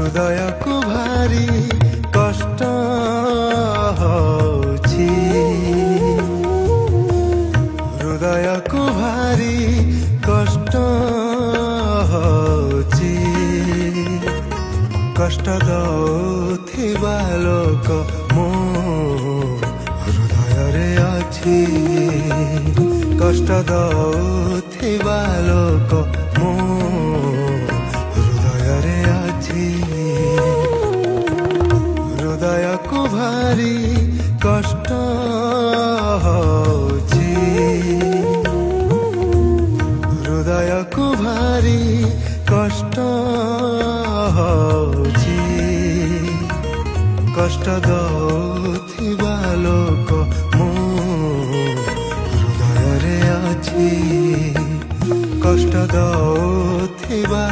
ହୃଦୟକୁ ଭାରି କଷ୍ଟ ହଉଛି, ହୃଦୟକୁ ଭାରି କଷ୍ଟ ହଉଛି, କଷ୍ଟ ଦଉଥିବା ଲୋକ ମୋ ହୃଦୟରେ ଅଛି, କଷ୍ଟ ଦଉଥିବା ଲୋକ ମୋ ହୃଦୟରେ ଅଛି, ହୃଦୟକୁ ଭାରି କଷ୍ଟ ହଉଛି, ହୃଦୟକୁ ଭାରି କଷ୍ଟ ହଉଛି, କଷ୍ଟ ଦଉଥିବା ଲୋକ ମୋ ହୃଦୟରେ ଅଛି, କଷ୍ଟ ଦଉଥିବା